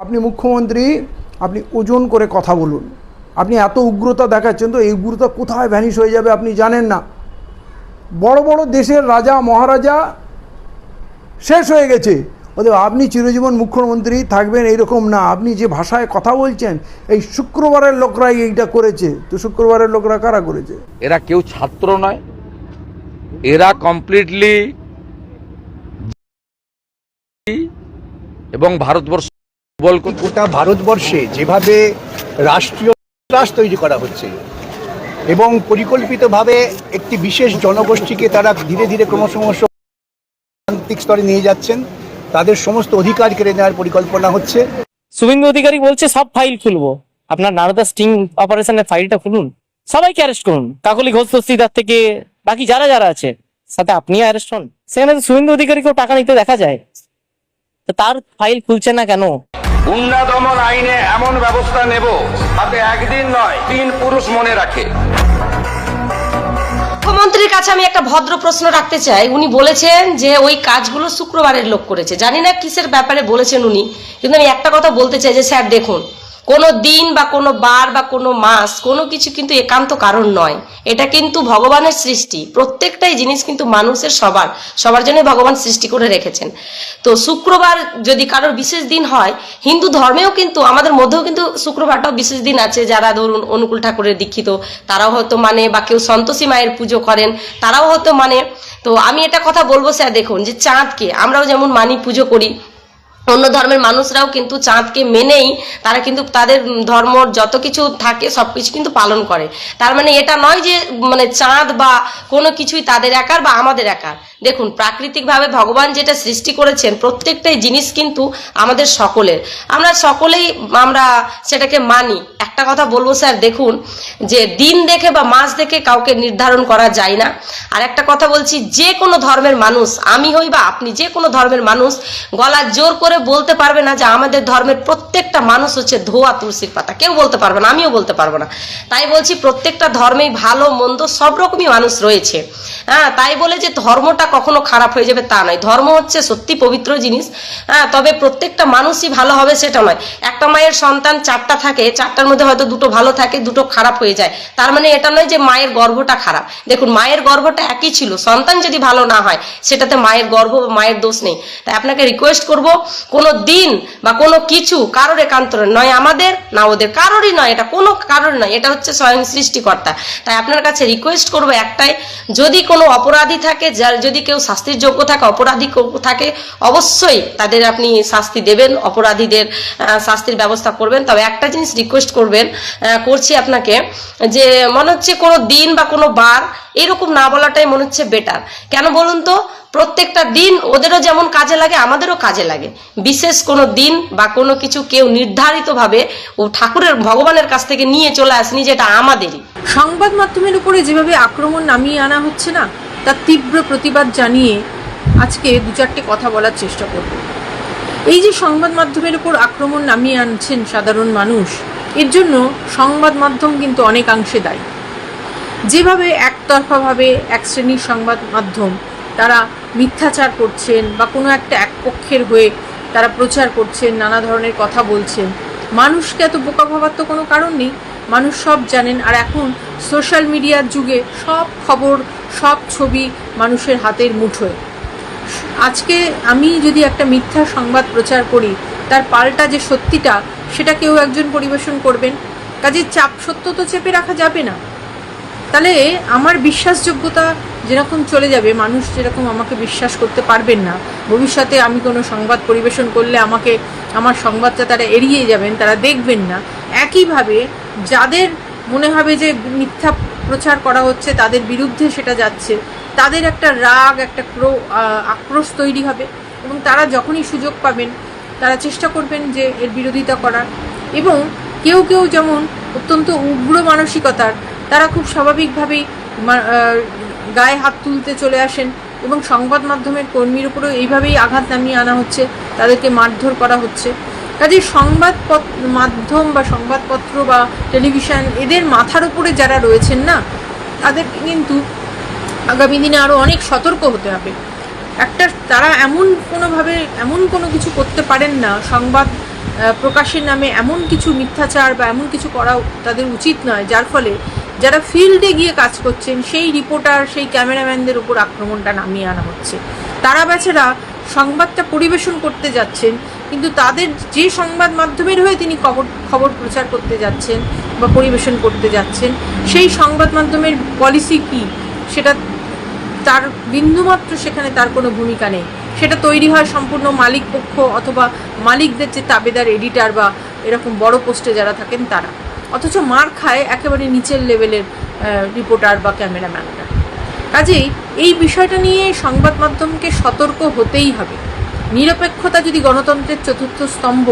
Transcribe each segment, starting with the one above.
আপনি মুখ্যমন্ত্রী, আপনি ওজন করে কথা বলুন। আপনি এত উগ্রতা দেখাচ্ছেন, তো এই উগ্রতা কোথায় ভ্যানিশ হয়ে যাবে আপনি জানেন না। বড় বড় দেশের রাজা মহারাজা শেষ হয়ে গেছে, ওদের আপনি চিরজীবন মুখ্যমন্ত্রী থাকবেন এইরকম না। আপনি যে ভাষায় কথা বলছেন, এই শুক্রবারের লোকরাই এইটা করেছে। তো শুক্রবারের লোকরা কারা করেছে? এরা কেউ ছাত্র নয়, এরা কমপ্লিটলি এবং ভারতবর্ষ গোটা ভারতবর্ষে যেভাবে রাষ্ট্রীয় ত্রাস তৈরি করা হচ্ছে এবং পরিকল্পিতভাবে একটি বিশেষ জনগোষ্ঠীকে তারা ধীরে ধীরে ক্রমশ রাজনৈতিক স্তরে নিয়ে যাচ্ছেন, তাদের সমস্ত অধিকার কেড়ে নেওয়ার পরিকল্পনা হচ্ছে। শুভেন্দু অধিকারী বলছে সব ফাইল খুলবো, আপনার নারদা স্টিং অপারেশনের ফাইলটা খুলুন, সবাইকে অ্যারেস্ট করুন, কাকলি ঘোষ দস্তিদার থেকে বাকি যারা যারা আছে, সাথে আপনিও অ্যারেস্ট হন। সেখানে তো শুভেন্দু অধিকারীকেও টাকা নিতে দেখা যায়, তো তার ফাইল খুলছে না কেন? গুন্ডা দমন আইনে এমন ব্যবস্থা নেব তাতে একদিন নয় 3 পুরুষ মনে রাখে। মুখ্যমন্ত্রীর কাছে আমি একটা ভদ্র প্রশ্ন রাখতে চাই। উনি বলেছেন যে ওই কাজগুলো শুক্রবারের লোক করেছে, জানি না কিসের ব্যাপারে বলেছেন উনি, কিন্তু আমি একটা কথা বলতে চাই যে স্যার দেখুন, কোনো দিন বা কোনো বার বা কোনো মাস কোনো কিছু কিন্তু একান্ত কারণ নয়, এটা কিন্তু ভগবানের সৃষ্টি। প্রত্যেকটাই জিনিস কিন্তু মানুষের সবার জন্য ভগবান সৃষ্টি করে রেখেছেন। তো শুক্রবার যদি কারোর বিশেষ দিন হয়, হিন্দু ধর্মেও কিন্তু আমাদের মধ্যেও কিন্তু শুক্রবারটাও বিশেষ দিন আছে। যারা ধরুন অনুকূল ঠাকুরের দীক্ষিত তারাও হয়তো মানে, বা কেউ সন্তোষী মায়ের পুজো করেন তারাও হয়তো মানে। তো আমি এটা কথা বলবো স্যার দেখুন, যে চাঁদকে আমরাও যেমন মানি, পুজো করি, অন্য ধর্মের মানুষরাও কিন্তু চাঁদকে মেনেই তারা কিন্তু তাদের ধর্ম যত কিছু থাকে সবকিছু কিন্তু পালন করে। তার মানে এটা নয় যে মানে চাঁদ বা কোনো কিছুই তাদের একার বা আমাদের একার। দেখুন প্রাকৃতিকভাবে ভগবান যেটা সৃষ্টি করেছেন প্রত্যেকটাই জিনিস কিন্তু আমাদের সকলের, আমরা সকলেই আমরা সেটাকে মানি। একটা কথা বলবো স্যার দেখুন, যে দিন দেখে বা মাস দেখে কাউকে নির্ধারণ করা যায় না। আর একটা কথা বলছি, যে কোনো ধর্মের মানুষ, আমি হই বা আপনি, যে কোনো ধর্মের মানুষ গলা জোর করে বলতে পারবে না যে আমাদের ধর্মের প্রত্যেকটা মানুষ হচ্ছে ধোয়া তুলসীর পাতা, কেউ বলতে পারবে না, আমিও বলতে পারবো না। তাই বলছি প্রত্যেকটা ধর্মেই ভালো মন্দ সব রকমই মানুষ রয়েছে। হ্যাঁ, তাই বলে যে ধর্মটা কখনো খারাপ হয়ে যাবে তা নয়, ধর্ম হচ্ছে সত্যি পবিত্র জিনিস। হ্যাঁ, তবে প্রত্যেকটা মানুষই ভালো হবে সেটা নয়। একটা মায়ের সন্তান 4টা থাকে, 4টার মধ্যে হয়তো 2টো ভালো থাকে, 2টো খারাপ হয়ে যায়, তার মানে এটা নয় যে মায়ের গর্ভটা খারাপ। দেখুন মায়ের গর্ভটা একই ছিল, সন্তান যদি ভালো না হয় সেটাতে মায়ের গর্ভ বা মায়ের দোষ নেই। তাই আপনাকে রিকোয়েস্ট করব, কোনো দিন বা কোনো কিছু কারোর একান্তরে নয়, আমাদের না ওদের, কারোরই নয়, এটা কোনো কারোর নয়, এটা হচ্ছে স্বয়ং সৃষ্টিকর্তা। তাই আপনার কাছে রিকোয়েস্ট করব একটাই, যদি কোনো অপরাধী থাকে, যদি কেউ শাস্তির যোগ্য থাকে, অপরাধী থাকে, অবশ্যই তাদের আপনি শাস্তি দেবেন, অপরাধীদের শাস্তির ব্যবস্থা করবেন। তবে একটা জিনিস রিকোয়েস্ট করছি আপনাকে, যে মনে হচ্ছে কোনো দিন বা কোনো বার এরকম না বলাটাই মনে হচ্ছে বেটার। কেন বলুন তো, প্রত্যেকটা দিন ওদেরও যেমন কাজে লাগে আমাদেরও কাজে লাগে। বিশেষ কোনো দিন বা কোনো কিছু কেউ নির্ধারিতভাবে ও ঠাকুরের ভগবানের কাছ থেকে নিয়ে চলে আসেনি, যেটা আমাদেরই। সংবাদ মাধ্যমের উপরে যেভাবে আক্রমণ নামিয়ে আনা হচ্ছে না, তার তীব্র প্রতিবাদ জানিয়ে আজকে 2-4টে কথা বলার চেষ্টা করব। এই যে সংবাদ মাধ্যমের উপর আক্রমণ নামিয়ে আনছেন সাধারণ মানুষ, এর জন্য সংবাদ মাধ্যম কিন্তু অনেকাংশে দায়ী। যেভাবে একতরফাভাবে এক শ্রেণীর সংবাদ মাধ্যম তারা মিথ্যাচার করছেন বা কোনো একটা একপক্ষের হয়ে তারা প্রচার করছেন, নানা ধরনের কথা বলছেন, মানুষকে এত বোকা ভাবার তো কোনো কারণ নেই। মানুষ সব জানেন, আর এখন সোশ্যাল মিডিয়ার যুগে সব খবর, সব ছবি মানুষের হাতের মুঠোয়। আজকে আমি যদি একটা মিথ্যা সংবাদ প্রচার করি, তার পাল্টা যে সত্যিটা সেটা কেউ একজন পরিবেশন করবেন, কাজে সত্য তো চেপে রাখা যাবে না। তাহলে আমার বিশ্বাসযোগ্যতা যেরকম চলে যাবে, মানুষ যেরকম আমাকে বিশ্বাস করতে পারবেন না, ভবিষ্যতে আমি কোনো সংবাদ পরিবেশন করলে আমার সংবাদটা তারা এড়িয়ে যাবেন, তারা দেখবেন না। একইভাবে যাদের মনে হবে যে মিথ্যা প্রচার করা হচ্ছে, তাদের বিরুদ্ধে সেটা যাচ্ছে, তাদের একটা রাগ, একটা আক্রোশ তৈরি হবে এবং তারা যখনই সুযোগ পাবেন তারা চেষ্টা করবেন যে এর বিরোধিতা করার। এবং কেউ কেউ যেমন অত্যন্ত উগ্র মানসিকতার, তারা খুব স্বাভাবিকভাবেই গায়ে হাত তুলতে চলে আসেন এবং সংবাদ মাধ্যমের কর্মীর উপরেও এইভাবেই আঘাত নামিয়ে আনা হচ্ছে, তাদেরকে মারধর করা হচ্ছে। কাজে সংবাদ মাধ্যম বা সংবাদপত্র বা টেলিভিশন, এদের মাথার উপরে যারা রয়েছেন না, তাদেরকে কিন্তু আগামী দিনে আরও অনেক সতর্ক হতে হবে। তারা এমন কোনো কিছু করতে পারেন না, সংবাদ প্রকাশের নামে এমন কিছু মিথ্যাচার বা এমন কিছু করা তাদের উচিত নয়, যার ফলে যারা ফিল্ডে গিয়ে কাজ করছেন সেই রিপোর্টার, সেই ক্যামেরাম্যানদের উপর আক্রমণটা নামিয়ে আনা হচ্ছে। তারা বেচারা সংবাদটা পরিবেশন করতে যাচ্ছেন, কিন্তু তাদের যে সংবাদ মাধ্যমের হয়ে তিনি খবর প্রচার করতে যাচ্ছেন বা পরিবেশন করতে যাচ্ছেন, সেই সংবাদ মাধ্যমের পলিসি কি সেটা তার বিন্দুমাত্র সেখানে তার কোনো ভূমিকা নেই। সেটা তৈরি হয় সম্পূর্ণ মালিক পক্ষ অথবা মালিকদের যে তাবেদার এডিটার বা এরকম বড় পোস্টে যারা থাকেন তারা, অথচ মার খায় একেবারে নিচের লেভেলের রিপোর্টার বা ক্যামেরাম্যানরা। কাজেই এই বিষয়টা নিয়ে সংবাদ মাধ্যমকে সতর্ক হতেই হবে। নিরপেক্ষতা যদি গণতন্ত্রের চতুর্থ স্তম্ভ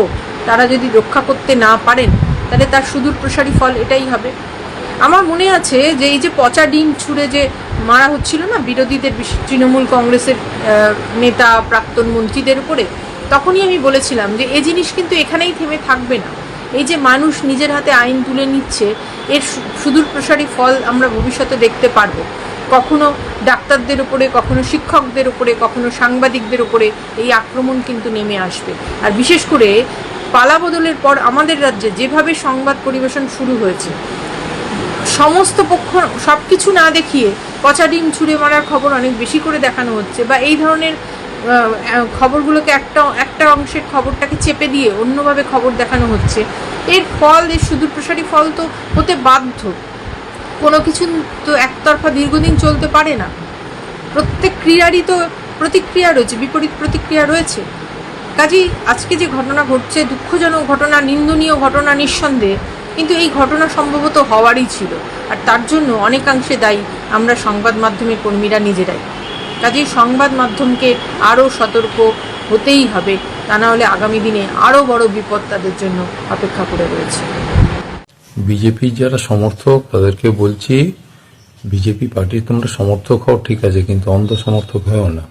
তারা যদি রক্ষা করতে না পারেন, তাহলে তার সুদূর প্রসারী ফল এটাই হবে। আমার মনে আছে যে এই যে পচা ডিম ছুঁড়ে যে মারা হচ্ছিল না বিরোধীদের, তৃণমূল কংগ্রেসের নেতা প্রাক্তন মন্ত্রীদের উপরে, তখনই আমি বলেছিলাম যে এই জিনিস কিন্তু এখানেই থেমে থাকবে না। এই যে মানুষ নিজের হাতে আইন তুলে নিচ্ছে, এর সুদূর প্রসারী ফল আমরা ভবিষ্যতে দেখতে পারবো। কখনো ডাক্তারদের উপরে, কখনো শিক্ষকদের উপরে, কখনো সাংবাদিকদের উপরে এই আক্রমণ কিন্তু নেমে আসবে। আর বিশেষ করে পালাবদলের পর আমাদের রাজ্যে যেভাবে সংবাদ পরিবেশন শুরু হয়েছে, সমস্ত পক্ষ সব কিছু না দেখিয়ে পচা ডিম ছুঁড়ে মারার খবর অনেক বেশি করে দেখানো হচ্ছে, বা এই ধরনের খবরগুলোকে একটা অংশের খবরটাকে চেপে দিয়ে অন্যভাবে খবর দেখানো হচ্ছে। এর ফল, এর সুদূর প্রসারী ফল তো হতে বাধ্য। কোনো কিছু তো একতরফা দীর্ঘদিন চলতে পারে না। প্রত্যেক ক্রিয়ারই তো প্রতিক্রিয়া রয়েছে, বিপরীত প্রতিক্রিয়া রয়েছে। কাজেই আজকে যে ঘটনা ঘটছে, দুঃখজনক ঘটনা, নিন্দনীয় ঘটনা নিঃসন্দেহে, কিন্তু এই ঘটনা সম্ভবত হওয়ারই ছিল, আর তার জন্য অনেকাংশে দায়ী আমরা সংবাদ মাধ্যমের কর্মীরা নিজেরাই। কাজেই সংবাদ মাধ্যমকে আরও সতর্ক হতেই হবে, তা না হলে আগামী দিনে আরও বড় বিপদ তাদের জন্য অপেক্ষা করে রয়েছে। বিজেপির যারা সমর্থক তাদেরকে বলছি, বিজেপি পার্টির তোমরা সমর্থক হও ঠিক আছে, কিন্তু অন্ধ সমর্থক হও না।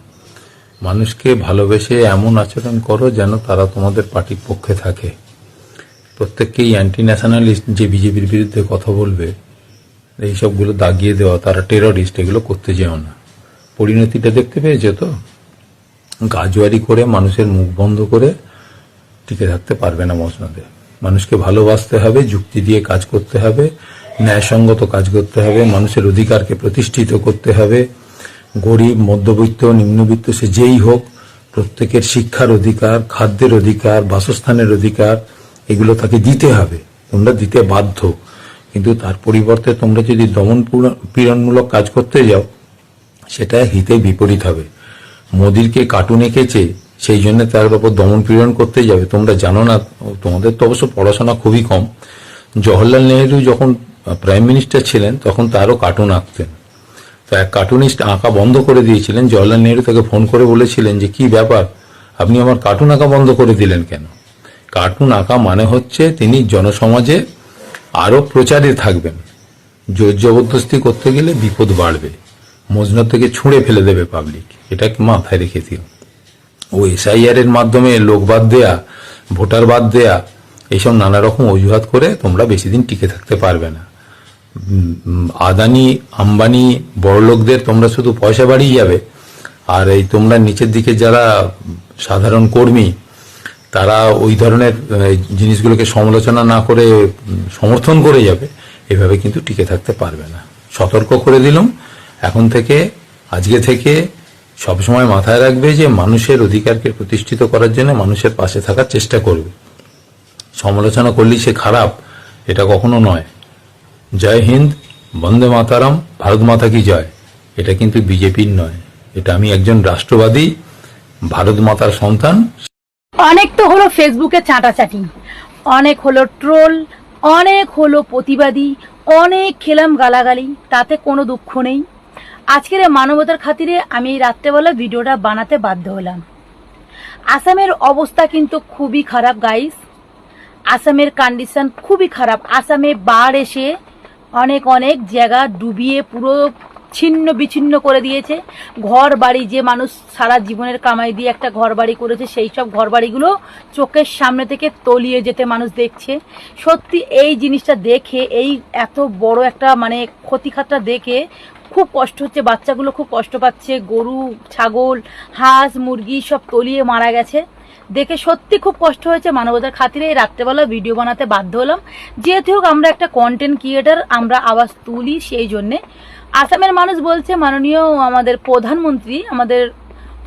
মানুষকে ভালোবেসে এমন আচরণ করো যেন তারা তোমাদের পার্টির পক্ষে থাকে। প্রত্যেককেই অ্যান্টি ন্যাশনালিস্ট যে বিজেপির বিরুদ্ধে কথা বলবে, এইসবগুলো দাগিয়ে দেওয়া, তারা টেররিস্ট, এগুলো করতে যেও না। পরিণতিটা দেখতে পেয়েছো তো, গাজুয়ারি করে মানুষের মুখ বন্ধ করে টিকে থাকতে পারবে না মসনদে। মানুষকে ভালোবাসতে হবে, যুক্তি দিয়ে কাজ করতে হবে, ন্যায়সঙ্গত কাজ করতে হবে, মানুষের অধিকারকে প্রতিষ্ঠিত করতে হবে। গরিব, মধ্যবিত্ত, নিম্নবিত্ত সে যেই হোক, প্রত্যেকের শিক্ষার অধিকার, খাদ্যের অধিকার, বাসস্থানের অধিকার, এগুলো তাকে দিতে হবে। তোমরা দিতে বাধ্য, কিন্তু তার পরিবর্তে তোমরা যদি দমন পীড়নমূলক কাজ করতে যাও, সেটা হিতে বিপরীত হবে। মোদিরকে কার্টুন এঁকেছে, সেই জন্য তার উপর দমন পীড়ন করতে যাবে। তোমরা জানো না, তোমাদের তো অবশ্য পড়াশোনা খুবই কম। জওহরলাল নেহেরু যখন প্রাইম মিনিস্টার ছিলেন তখন তারও কার্টুন আঁকতেন। তো এক কার্টুনিস্ট আঁকা বন্ধ করে দিয়েছিলেন। জওহরলাল নেহেরু তাকে ফোন করে বলেছিলেন যে কি ব্যাপার, আপনি আমার কার্টুন আঁকা বন্ধ করে দিলেন কেন? কার্টুন আঁকা মানে হচ্ছে তিনি জনসমাজে আরো প্রচারে থাকবেন। জোর জবরদস্তি করতে গেলে বিপদ বাড়বে, মজনু থেকে ছুঁড়ে ফেলে দেবে পাবলিক, এটাকে মাথায় রেখে দিও। ও এসআইআর এর মাধ্যমে লোক বাদ দেয়া, ভোটার বাদ দেয়া, এইসব নানা রকম অজুহাত করে তোমরা বেশি দিন টিকে থাকতে পারবে না। আদানি, আম্বানি, বড়লোকদের তোমরা শুধু পয়সা বাড়িয়ে যাবে, আর এই তোমরা নিচের দিকে যারা সাধারণ কর্মী, তারা ওই ধরনের জিনিসগুলোকে সমালোচনা না করে সমর্থন করে যাবে। এভাবে কিন্তু টিকে থাকতে পারবে না। সতর্ক করে দিলাম, এখন থেকে, আজকে থেকে সবসময় মাথায় রাখবে যে মানুষের অধিকারকে প্রতিষ্ঠিত করার জন্য মানুষের পাশে থাকার চেষ্টা করবে। সমালোচনা করলেই সে খারাপ, এটা কখনো নয়। জয় হিন্দ, বন্দে মাতারাম, ভারত মাতা কি জয়। এটা কিন্তু বিজেপির নয়, এটা আমি একজন রাষ্ট্রবাদী ভারত মাতার সন্তান। অনেক তো হলো ফেসবুকে চাটাচাটি, অনেক হলো ট্রোল, অনেক হলো প্রতিবাদী, অনেক খেলাম গালাগালি, তাতে কোনো দুঃখ নেই। আজকের মানবতার খাতিরে আমি এই রাত্রেবেলা ভিডিওটা বানাতে বাধ্য হলাম। আসামের অবস্থা কিন্তু খুবই খারাপ গাইস, আসামের কন্ডিশন খুবই খারাপ। আসামে বাঢ় এসে অনেক অনেক জায়গা ডুবিয়ে পুরো ছিন্ন বিচ্ছিন্ন করে দিয়েছে। ঘর বাড়ি, যে মানুষ সারা জীবনের কামাই দিয়ে একটা ঘর বাড়ি করেছে, সেই সব ঘর বাড়িগুলো চোখের সামনে থেকে তলিয়ে যেতে মানুষ দেখছে। সত্যি এই জিনিসটা দেখে, এই এত বড় একটা মানে ক্ষতিখাতটা দেখে খুব কষ্ট হচ্ছে। বাচ্চাগুলো খুব কষ্ট পাচ্ছে, গরু, ছাগল, হাঁস, মুরগি সব তলিয়ে মারা গেছে। দেখে সত্যি খুব কষ্ট হয়েছে। মানবতার খাতিরে এই রাত্রেবেলা ভিডিও বানাতে বাধ্য হলাম, যেহেতু হোক আমরা একটা কন্টেন্ট ক্রিয়েটার, আমরা আওয়াজ তুলি। সেই জন্যে আসামের মানুষ বলছে মাননীয় আমাদের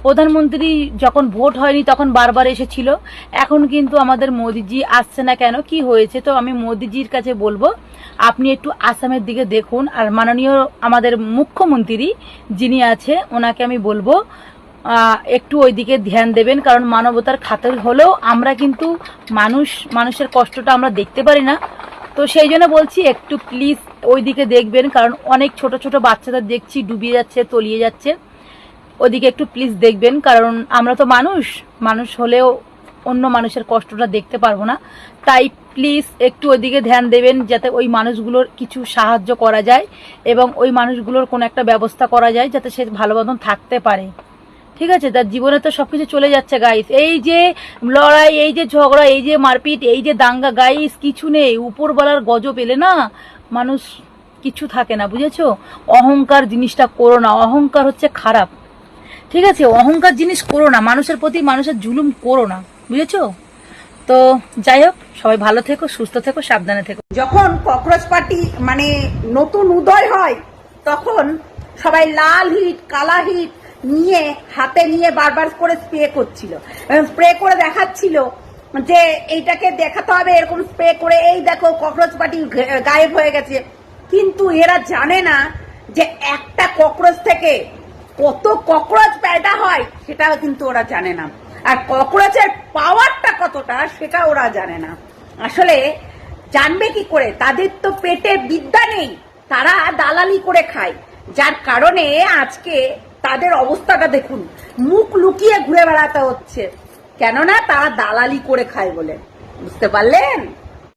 প্রধানমন্ত্রী যখন ভোট হয়নি তখন বারবার এসেছিল, এখন কিন্তু আমাদের মোদিজি আসছে না কেন, কি হয়েছে? তো আমি মোদিজির কাছে বলবো আপনি একটু আসামের দিকে দেখুন, আর মাননীয় আমাদের মুখ্যমন্ত্রী যিনি আছে ওনাকে আমি বলবো একটু ওইদিকে ধ্যান দেবেন, কারণ মানবতার খাতির হলেও আমরা কিন্তু মানুষের কষ্টটা আমরা দেখতে পারি না। তো সেই জন্য বলছি একটু প্লিজ ওইদিকে দেখবেন, কারণ অনেক ছোট ছোট বাচ্চাদের দেখছি ডুবিয়ে যাচ্ছে, তলিয়ে যাচ্ছে। ওদিকে একটু প্লিজ দেখবেন, কারণ আমরা তো মানুষ হলেও অন্য মানুষের কষ্টটা দেখতে পারবো না। তাই প্লিজ একটু ওইদিকে ধ্যান দেবেন, যাতে ওই মানুষগুলোর কিছু সাহায্য করা যায় এবং ওই মানুষগুলোর কোনো একটা ব্যবস্থা করা যায় যাতে সে ভালো মতন থাকতে পারে। ঠিক আছে, তার জীবনে তো সবকিছু চলে যাচ্ছে গাইস। এই যে লড়াই, এই যে ঝগড়া, এই যে মারপিট, এই যে দাঙ্গা, গাইস কিছু নেই। উপরবেলার গজব এলে না মানুষ কিছু থাকে না, বুঝেছো? অহংকার জিনিসটা করো না, অহংকার হচ্ছে খারাপ। ঠিক আছে, অহংকার জিনিস করো না, মানুষের প্রতি মানুষের জুলুম করো না, বুঝেছো? তো যাই হোক, সবাই ভালো থেকো, সুস্থ থেকো, সাবধানে থেকো। যখন ককরোচ পার্টি মানে নতুন উদয় হয় তখন সবাই লাল হিট কালা হিট নিয়ে হাতে নিয়ে বারবার করে স্প্রে করছিল, স্প্রে করে দেখাচ্ছিল যে এইটাকে দেখাতে হবে, এরকম স্প্রে করে এই দেখো ককরোচ পার্টি গায়েব হয়ে গেছে। কিন্তু এরা জানে না যে একটা ককরোচ থেকে কত ককরোচ पैदा হয় সেটাও কিন্তু ওরা জানে না, আর ককরোচের পাওয়ারটা কতটা সেটা ওরা জানে না। আসলে জানবে কি করে? তাদের তো পেটে বিদ্যা নেই, তারা দালালি করে খায়, যার কারণে আজকে তাদের অবস্থাটা দেখুন, মুখ লুকিয়ে ঘুরে বেড়াতে হচ্ছে, কেননা তারা দালালি করে খায় বলে। বুঝতে পারলেন?